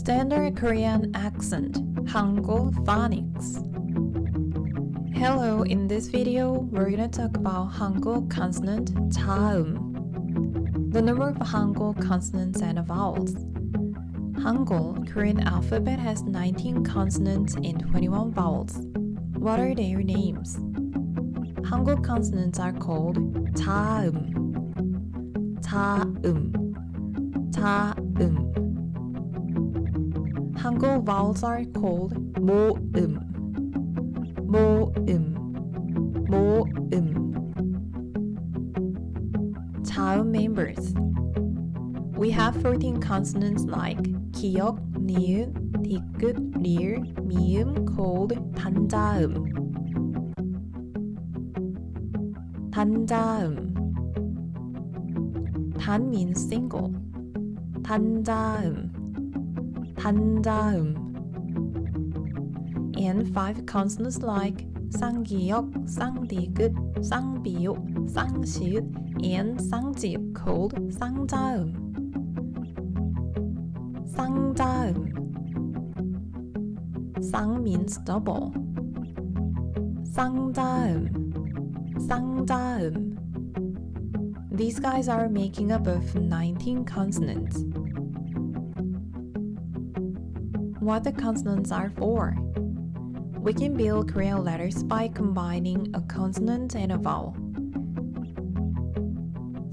Standard Korean accent, Hangul Phonics. Hello, in this video, we're gonna talk about Hangul consonant 자음. The number of Hangul consonants and vowels. Hangul, Korean alphabet, has 19 consonants and 21 vowels. What are their names? Hangul consonants are called 자음, 자음, 자음. Hangul vowels are called 모음, 모음, 모음. 자음 members. We have 14 consonants like 기역, 니은, 디귿, 리을, 미음 called 단자음. 단자음. 단 means single. 단자음. 단자음. And 5 consonants like 쌍기역, 쌍디귿, 쌍비읍, 쌍시읒, and 쌍지읒 called 쌍자음. 쌍자음. 쌍 means double. 쌍자음. 쌍자음. These guys are making up of 19 consonants. What the consonants are for? We can build Korean letters by combining a consonant and a vowel,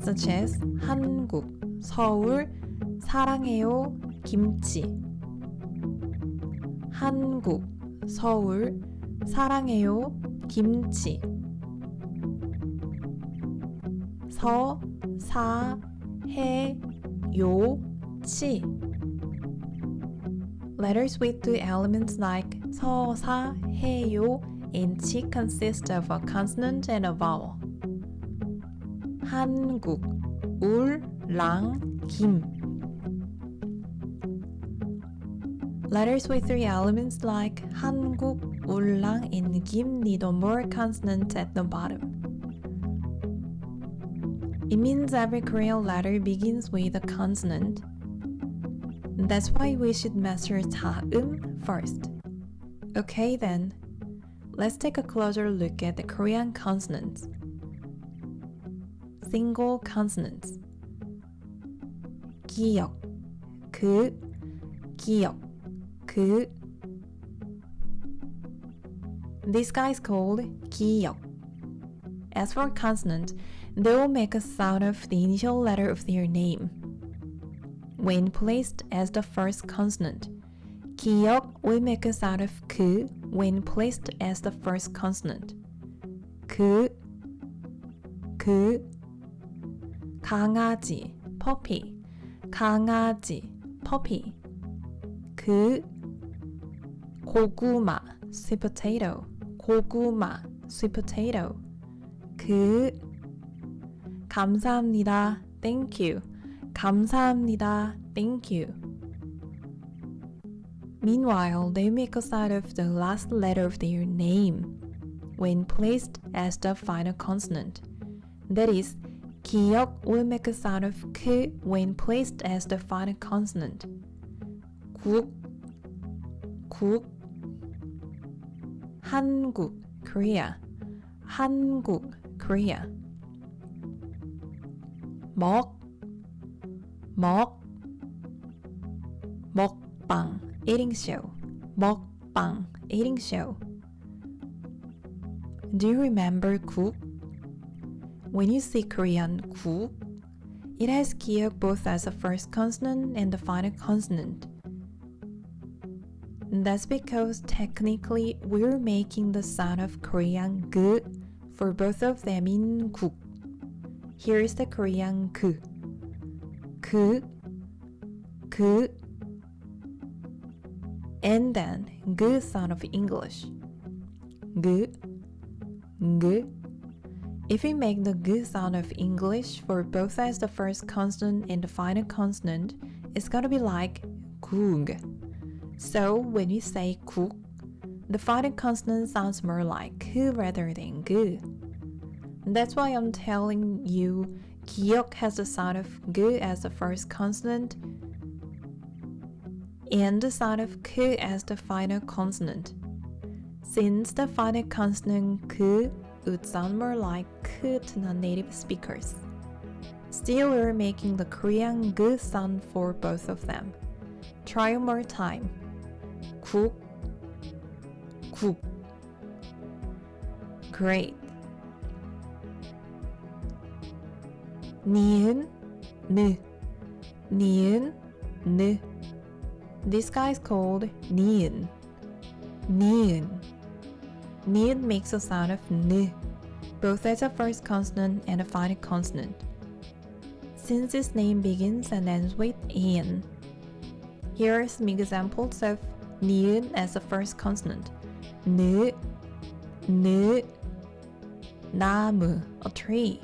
such as 한국, 서울, 사랑해요, 김치. 한국, 서울, 사랑해요, 김치. 서, 사, 해, 요, 치. Letters with two elements like 서, 사, 해, 요, and 치 consist of a consonant and a vowel. 한국, 울, 랑, 김. Letters with three elements like 한국, 울랑, and 김 need one more consonant at the bottom. It means every Korean letter begins with a consonant. That's why we should master 자음 first. Okay then, let's take a closer look at the Korean consonants. Single consonants. 기역, 그, 기역, 그. This guy is called 기역. As for consonant, they will make a sound of the initial letter of their name when placed as the first consonant. 기역 will make a sound of 그 when placed as the first consonant. 그, 그. 강아지, puppy, 강아지, puppy. 그. 고구마, sweet potato, 고구마, sweet potato. 그. 감사합니다, thank you, 감사합니다, thank you. Meanwhile, they make a sound of the last letter of their name when placed as the final consonant. That is, 기역 will make a sound of 그 when placed as the final consonant. 국, 국. 한국, Korea, 한국, Korea. 먹, 먹. 먹방, eating show, 먹방, eating show. Do you remember 국? When you see Korean 국, it has 기역 both as the first consonant and the final consonant. That's because technically we're making the sound of Korean 그 for both of them in 국. Here is the Korean 그. 그, 그. And then 그 sound of English. 그, 그. If we make the 그 sound of English for both as the first consonant and the final consonant, it's gonna be like 국. So when you say 국, the final consonant sounds more like 그 rather than 그. That's why I'm telling you 기역 has the sound of 그 as the first consonant and the sound of k as the final consonant. Since the final consonant k would sound more like k to non-native speakers. Still, we're making the Korean g sound for both of them. Try one more time. 국, 국. Great. 니은, 느, 니은, 느. This guy is called 니은, 니은. Ni은 makes a sound of n, both as a first consonant and a final consonant. Since its name begins and ends with in, here are some examples of ni은 as a first consonant. 느, 느, 나무, a tree.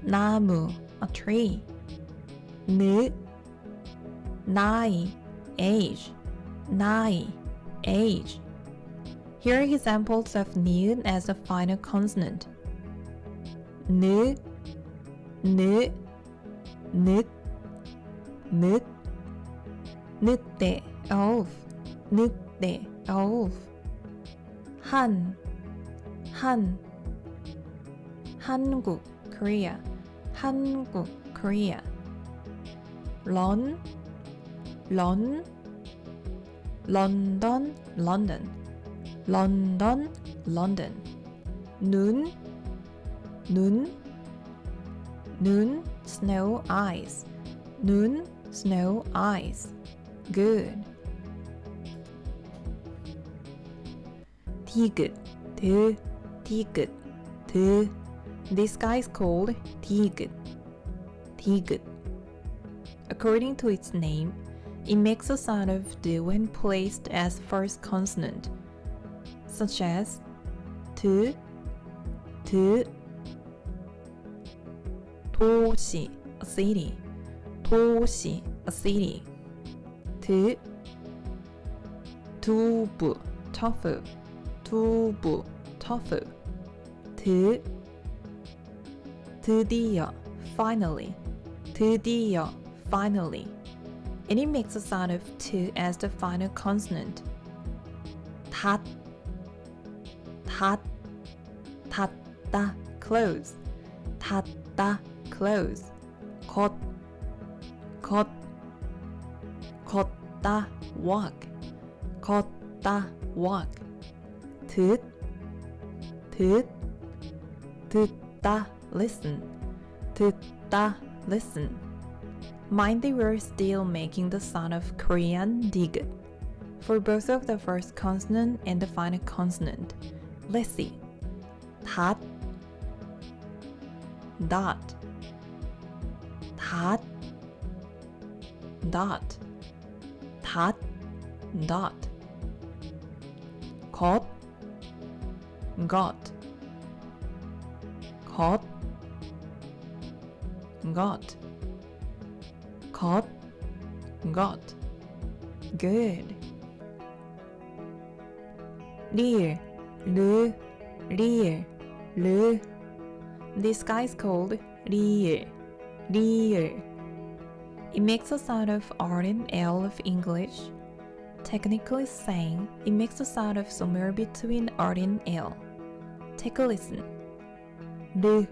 나무, a tree. 느, 나이, age. 나이, age. Here are examples of ni은 as a final consonant. 느, 느, 늦, 늦, 늦대, of, 늦대, of. 한, 한국, Korea, 한국, Korea. 런, 런던, London, London, London. 눈, snow, ice. 눈, snow, ice. Good. 디귿, 디귿. This guy is called 디귿, 디귿. According to its name, it makes a sound of d when placed as first consonant, such as 드, 도시, a city. 도시, a city. 두부, tofu. 두부, tofu. 드디어, finally. 드디어, finally. And it makes a sound of t as the final consonant. 닫다, close. 닫다, close. 걷다, walk. 걷다, walk. 듣다, listen. 듣다, listen. Mind that we're still making the sound of Korean 디귿 for both of the first consonant and the final consonant. Let's see. 닷, dot, 닷, dot, 닷, dot. got, got, got. Good. Rear, rear. This guy is called rear. It makes a sound of R and L of English. Technically saying, it makes a sound of somewhere between R and L. Take a listen. 르,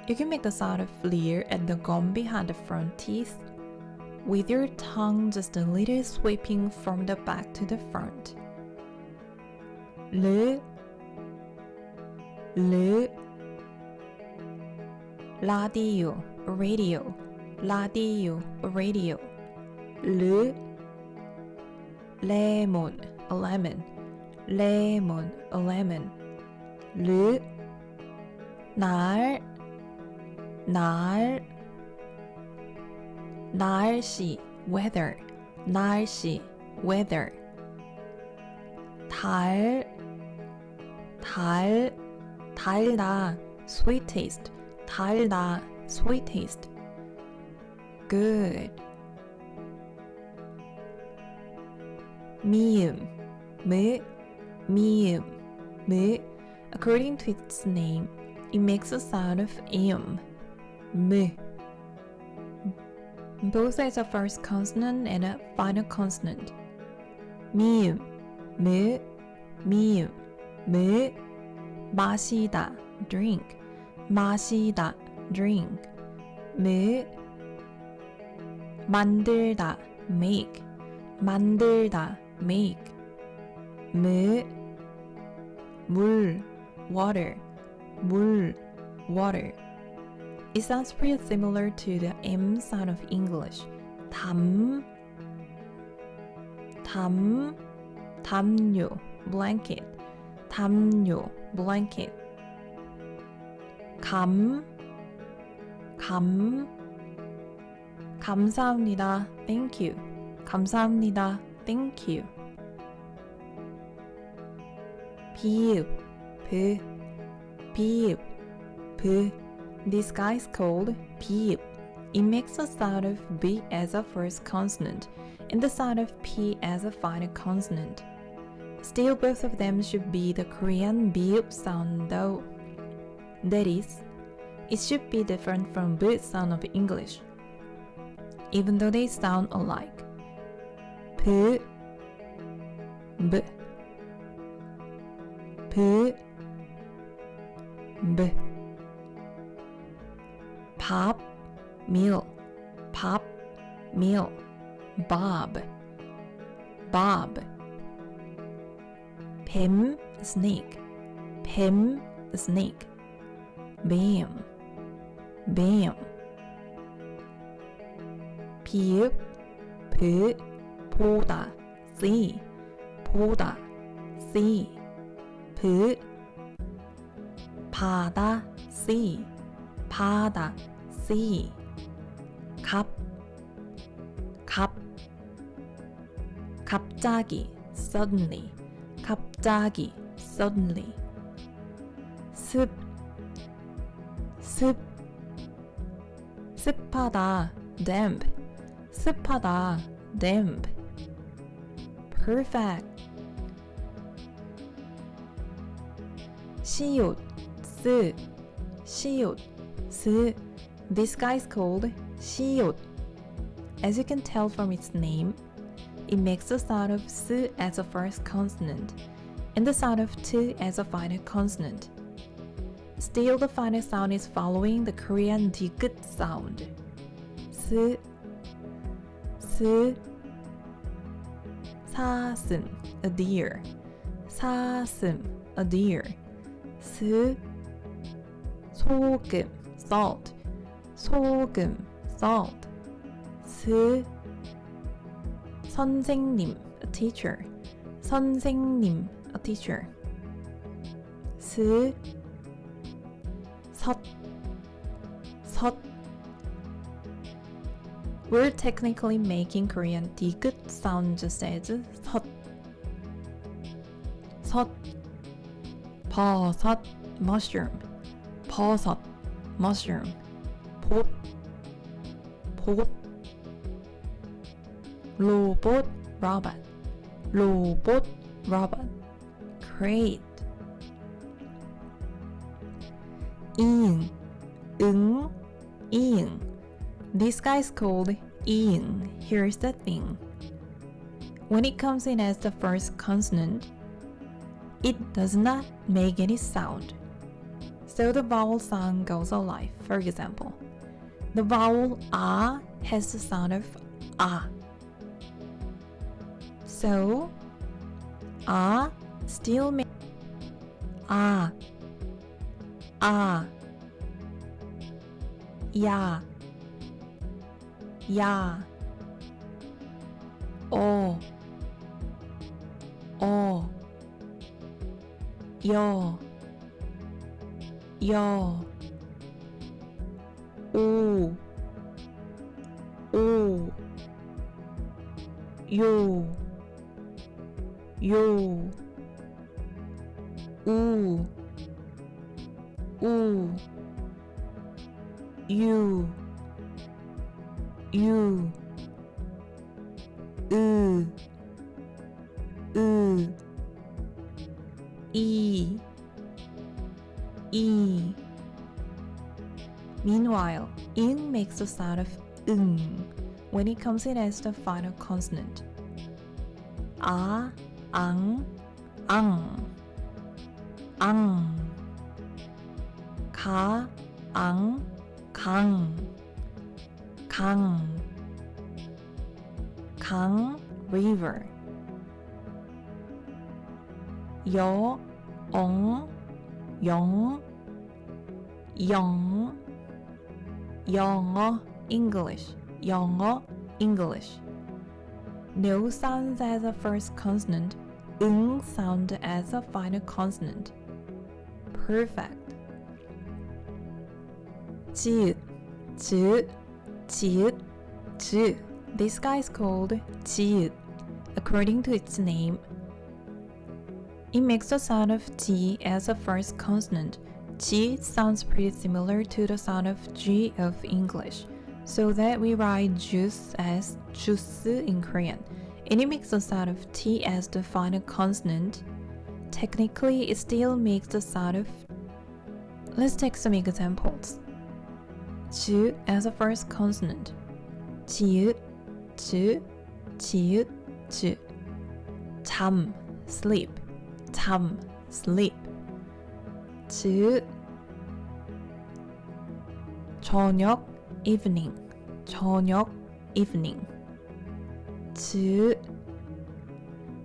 You can make the sound of leer at the gum behind the front teeth, with your tongue just a little sweeping from the back to the front. 라디오, radio. lemon, a lemon. 날씨, weather. 달다, sweet taste. Good. 미음. According to its name, it makes a sound of M. M. Both as a first consonant and a final consonant. 미음, 무, 미음, 무. 마시다, drink. 마시다, drink. 무. 만들다, make. 만들다, make. 무. 물, water. 물, water. It sounds pretty similar to the M sound of English. 담, 담요, blanket. 담요, blanket. 감사합니다, thank you. 감사합니다, thank you. 비읍, 비읍. This guy is called 비읍. It makes the sound of B as a first consonant and the sound of P as a final consonant. Still, both of them should be the Korean 비읍 sound though. That is, it should be different from B sound of English, even though they sound alike. B, B, B, B. 밥, meal, 밥, meal. Bob, Bob. 뱀, snake, 뱀, snake. Bam, bam. 비읍, 브, 보다, see, 보다, see. 브, 바다, sea, 바다, sea. 갑, 갑자기, suddenly, 갑자기, suddenly. 습, 습하다, damp, 습하다, damp. Perfect. 시옷, 시옷. This guy is called 시옷. As you can tell from its name, it makes the sound of S as a first consonant and the sound of T as a final consonant. Still, the final sound is following the Korean 디귿 sound. 사슴, a deer. 사슴, a deer. 소금, salt. 소금, salt. 선생님, a teacher. 선생님, a teacher. 섯. We're technically making Korean 디귿 sound just as 섯. 버섯, mushroom. 버섯, mushroom. 봇. 로봇, robot. 로봇, robot. Great. 이응, 이응. This guy is called 이응. Here's the thing. When it comes in as the first consonant, it does not make any sound. So the vowel sound goes alive. For example, the vowel A has the sound of A. So, A still makes A. 야. 요. 오. Meanwhile, ing makes the sound of when it comes in as the final consonant. 아, 앙, 앙, 앙. 가, 앙, 강, 강. 강, river. 여, 엉, 영, 영. 영어, English. 영어, English. No sounds as a first consonant. Sound as a final consonant. Perfect. 지읒, 지읒, 지읒, 즈. This guy is called 지읒, according to its name. It makes the sound of G as a first consonant. G sounds pretty similar to the sound of G of English, so that we write juice as juice in Korean. And it makes the sound of T as the final consonant. Technically, it still makes the sound of... Let's take some examples. 주 as a first consonant. 지읒, 주, 지읒, 주. 잠, sleep. 잠, sleep. 주. 저녁, evening. 저녁, evening. 주.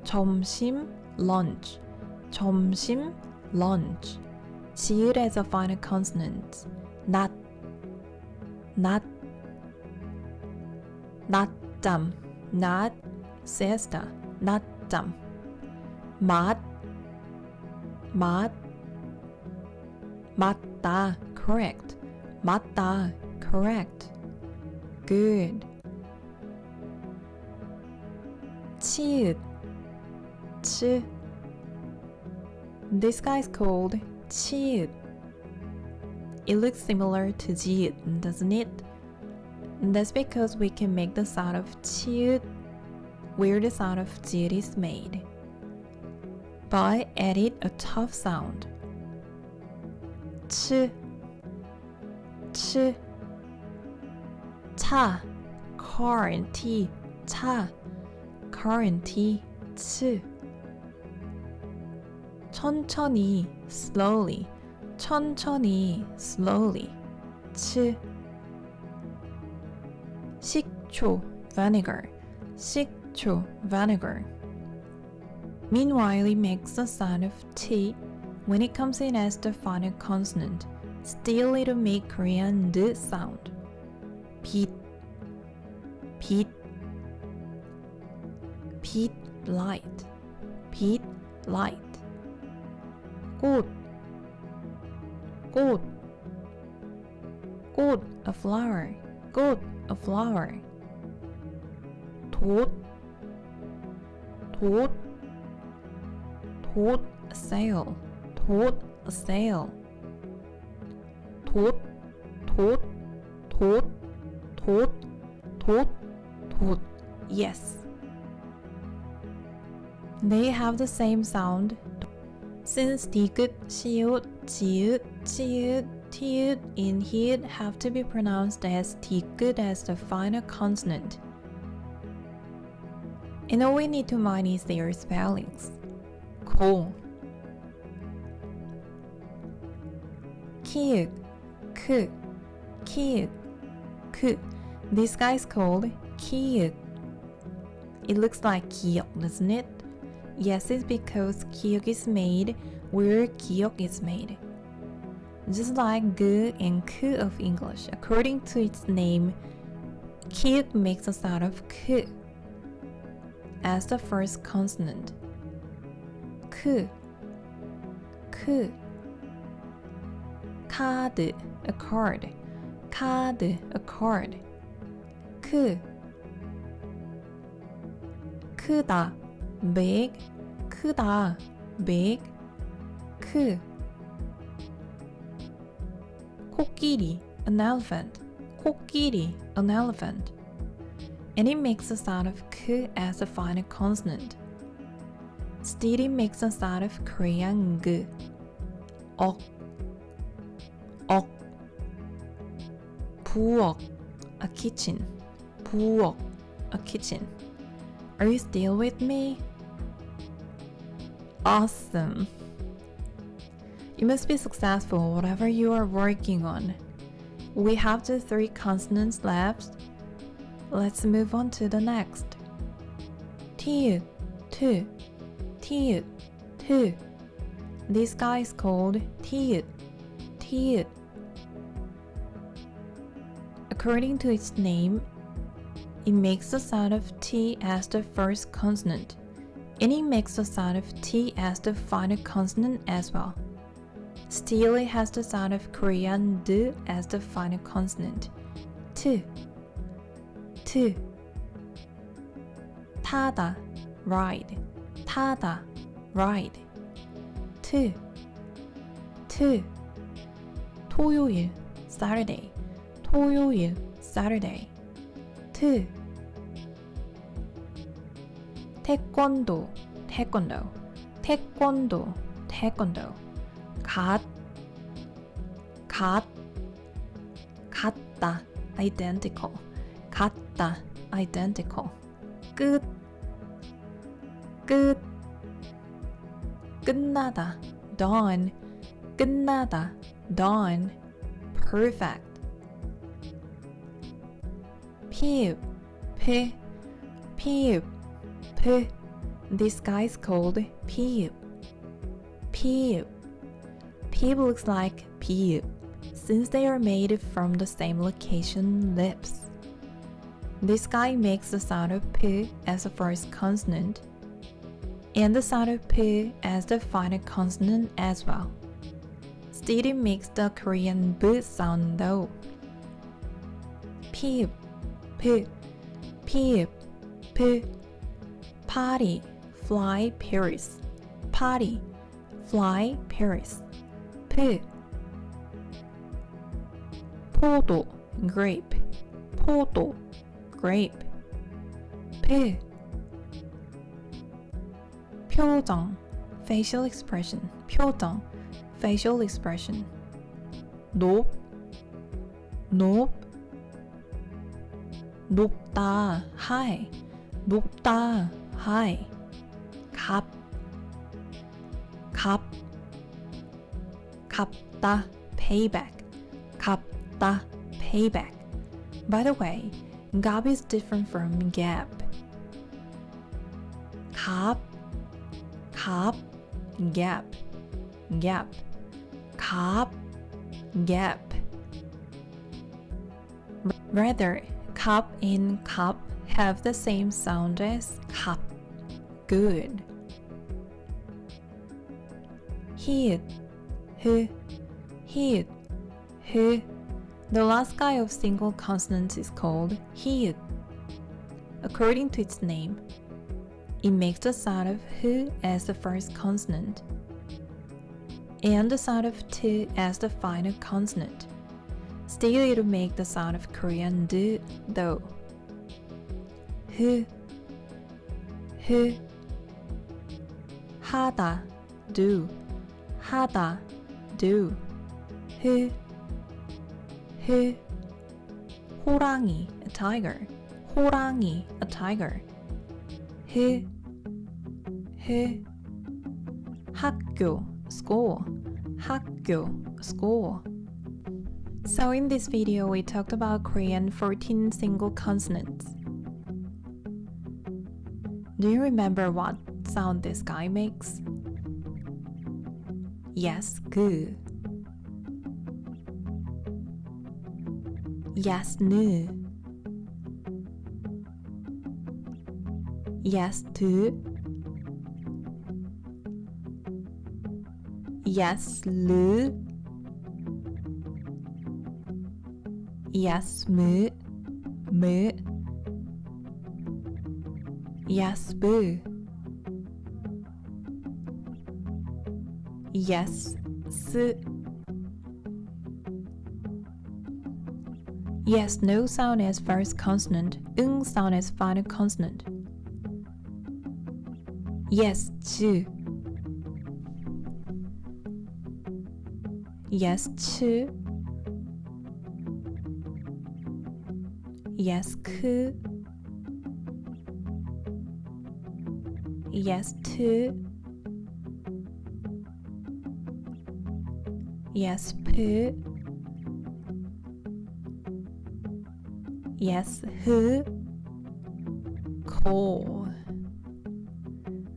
점심, lunch. 점심, lunch. 지읒 as a final consonant. not, 낮잠, not siesta, 낮잠. 맛, 맞다, correct. 맞다, correct. Good. 치읓, 치. This guy is called 치읓. It looks similar to 지읒, doesn't it? That's because we can make the sound of 치읓 where the sound of 지읒 is made, by adding a tough sound. 치, 치. 차, car and T. 차, car and T. 치. 천천히, slowly. 천천히, slowly. 치. 식초, vinegar. 식초, vinegar. Meanwhile, it makes the sound of T when it comes in as the final consonant. Still, it'll make Korean D sound. 빛, 빛, 빛, light. 빛, light. 꽃, 꽃, 꽃, a flower. 꽃, a flower. 돛, 돛, 돛, a sail. 돛, a sail. 돛, 돛, 돛, 돛, 돛, 돛. Yes. They have the same sound. Since 디귿, 시옷, 지읒, 치읒, 티읒, in here have to be pronounced as 디귿 as the final consonant. And all we need to mind is their spellings. 고, 키읔, 크, 키읔, 크. This guy is called 키읔. It looks like 기역, doesn't it? Yes, it's because 기역 is made where 기역 is made. Just like 그 and 크 of English, according to its name, 기역 makes the sound of 크 as the first consonant. 크, 크. 카드, a card. 카드, a card. 크, 크다, big. 크다, big. 크. 코끼리, an elephant. 코끼리, an elephant. And it makes the sound of 크 as the final consonant. Still, it makes the sound of Korean 그. 억, 억. 부엌, a kitchen. 부엌, a kitchen. Are you still with me? Awesome. You must be successful whatever you are working on. We have the 3 consonants left. Let's move on to the next. 티읕, 투, 티읕, 투. This guy is called 티읕, 티읕. According to its name, it makes the sound of T as the first consonant, and it makes the sound of T as the final consonant as well. Still, it has the sound of Korean D as the final consonant. T, T. 타다, ride. 타다, ride. T, T. 토요일, Saturday. 토요일, Saturday. T. 태권도, 태권도. 태권도, 태권도. 갓, 같다, identical. 같다, identical. 끝, 끝나다, done. 끝나다, done. Perfect. 피읍, 피읍. This guy is called 피읍. 피읍. Piep looks like piep, since they are made from the same location lips. This guy makes the sound of P as the first consonant, and the sound of P as the final consonant as well. Still, it makes the Korean B sound though. Piep, P, piep, P. Party, fly, Paris. Party, fly, Paris. P. 포도, grape. 포도, grape. P. 표정, facial expression. 표정, facial expression. 높, 높다, high. 높다, high. 갑, 갚다, payback. 갚다, payback. By the way, gap is different from gap. gap, gap, gap. Rather, cup and cup have the same sound as cup. Good. Hit, hit. The last guy of single consonants is called hit. According to its name, it makes the sound of h as the first consonant, and the sound of t as the final consonant. Still, it will make the sound of Korean d though. h, 하다, do. 하다, do. h, 호랑이, a tiger. 호랑이, a tiger. h, 학교, school. 학교, school. So in this video, we talked about Korean 14 single consonants. Do you remember what sound this guy makes? Yes, 그. Yes, 느. Yes, 드. Yes, 르. Yes, 무. Yes, 부. Yes, s. Yes, no sound as first consonant, 응 sound as final consonant. Yes, 치. Yes, 치. Yes, 크. Yes, to. Yes, pu. Yes, who. Cool.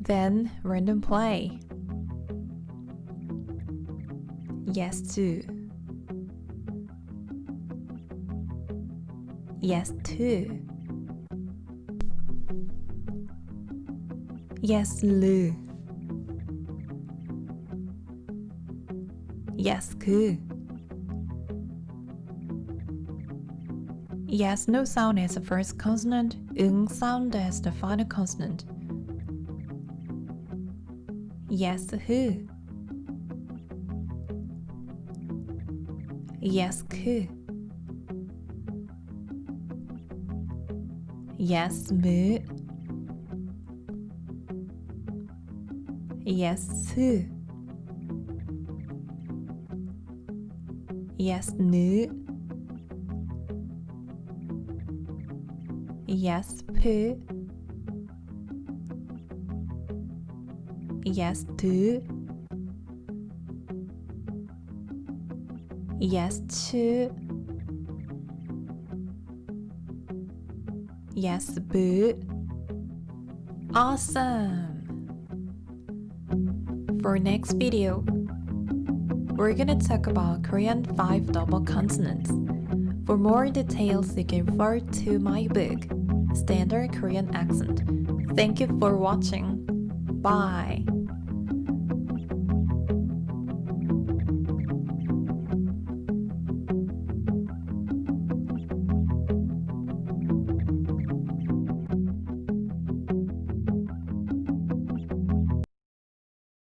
Then random play. Yes, to. Yes, to. Yes, lu. Yes, 그. Yes, no sound as the first consonant, 응 sound as the final consonant. Yes, who. Yes, 그. Yes, 무. Yes, 수. Yes, nu. Yes, pu. Yes, du. Yes, chu. Yes, bu. Awesome! For next video, we're gonna talk about Korean 5 double consonants. For more details, you can refer to my book, Standard Korean Accent. Thank you for watching. Bye!